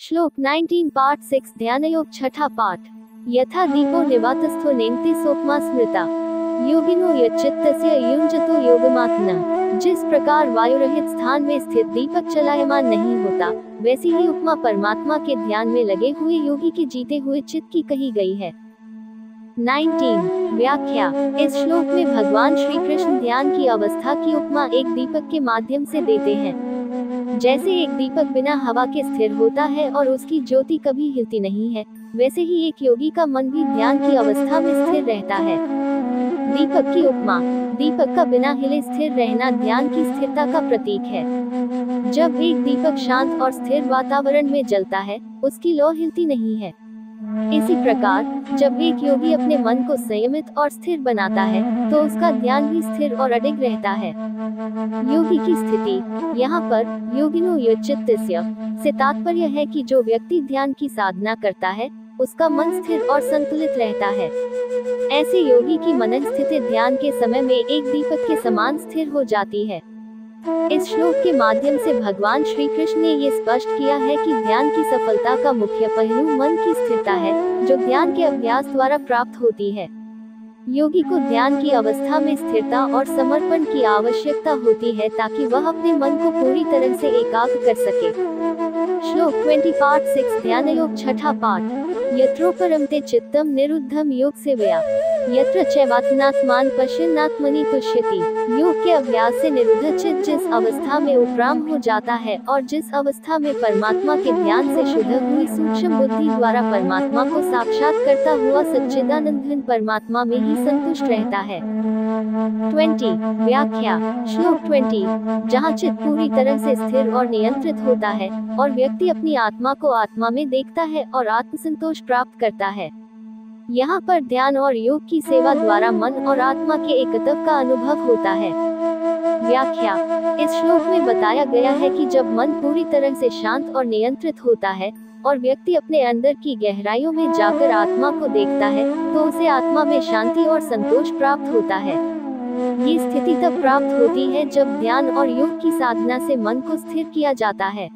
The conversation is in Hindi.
श्लोक 19 पार्ट 6 ध्यानयोग छठा पाठ। यथा दीपो निवातस्थो नेन्ति सोपमा स्मृता योगिनो यच्चित्तस्य युञ्जतो योगमात्मना। जिस प्रकार वायु रहित स्थान में स्थित दीपक चलायमान नहीं होता, वैसी ही उपमा परमात्मा के ध्यान में लगे हुए योगी के जीते हुए चित्त की कही गई है। 19 व्याख्या। इस श्लोक में भगवान श्री कृष्ण ध्यान की अवस्था की उपमा एक दीपक के माध्यम से देते हैं। जैसे एक दीपक बिना हवा के स्थिर होता है और उसकी ज्योति कभी हिलती नहीं है, वैसे ही एक योगी का मन भी ध्यान की अवस्था में स्थिर रहता है। दीपक की उपमा। दीपक का बिना हिले स्थिर रहना ध्यान की स्थिरता का प्रतीक है। जब एक दीपक शांत और स्थिर वातावरण में जलता है, उसकी लौ हिलती नहीं है। इसी प्रकार जब एक योगी अपने मन को संयमित और स्थिर बनाता है, तो उसका ध्यान भी स्थिर और अडिग रहता है। योगी की स्थिति। यहाँ पर योगिनो यच्चित्तस्य से तात्पर्य है कि जो व्यक्ति ध्यान की साधना करता है, उसका मन स्थिर और संतुलित रहता है। ऐसे योगी की मनन स्थिति ध्यान के समय में एक दीपक के समान स्थिर हो जाती है। इस श्लोक के माध्यम से भगवान श्री कृष्ण ने ये स्पष्ट किया है कि ध्यान की सफलता का मुख्य पहलू मन की स्थिरता है, जो ध्यान के अभ्यास द्वारा प्राप्त होती है। योगी को ध्यान की अवस्था में स्थिरता और समर्पण की आवश्यकता होती है, ताकि वह अपने मन को पूरी तरह से एकाग्र कर सके। श्लोक 20 पार्ट 6 ध्यानयोग छठा पाठ। यत्रोपरमते चित्तम निरुद्धम योग सेवया यत्र चैवात्मनात्मान पश्यन्नात्मनि तुष्यति। योग के अभ्यास से निरुद्ध चित्त जिस अवस्था में उपराम हो जाता है और जिस अवस्था में परमात्मा के ध्यान से शुद्ध हुई सूक्ष्म बुद्धि द्वारा परमात्मा को साक्षात करता हुआ सच्चिदानंद घन परमात्मा में ही संतुष्ट रहता है। 20 व्याख्या। श्लोक 20 जहाँ चित्त पूरी तरह से स्थिर और नियंत्रित होता है और व्यक्ति अपनी आत्मा को आत्मा में देखता है और आत्मसंतोष प्राप्त करता है। यहाँ पर ध्यान और योग की सेवा द्वारा मन और आत्मा के एकत्व का अनुभव होता है। व्याख्या। इस श्लोक में बताया गया है कि जब मन पूरी तरह से शांत और नियंत्रित होता है और व्यक्ति अपने अंदर की गहराइयों में जाकर आत्मा को देखता है, तो उसे आत्मा में शांति और संतोष प्राप्त होता है। ये स्थिति तब प्राप्त होती है जब ध्यान और योग की साधना से मन को स्थिर किया जाता है।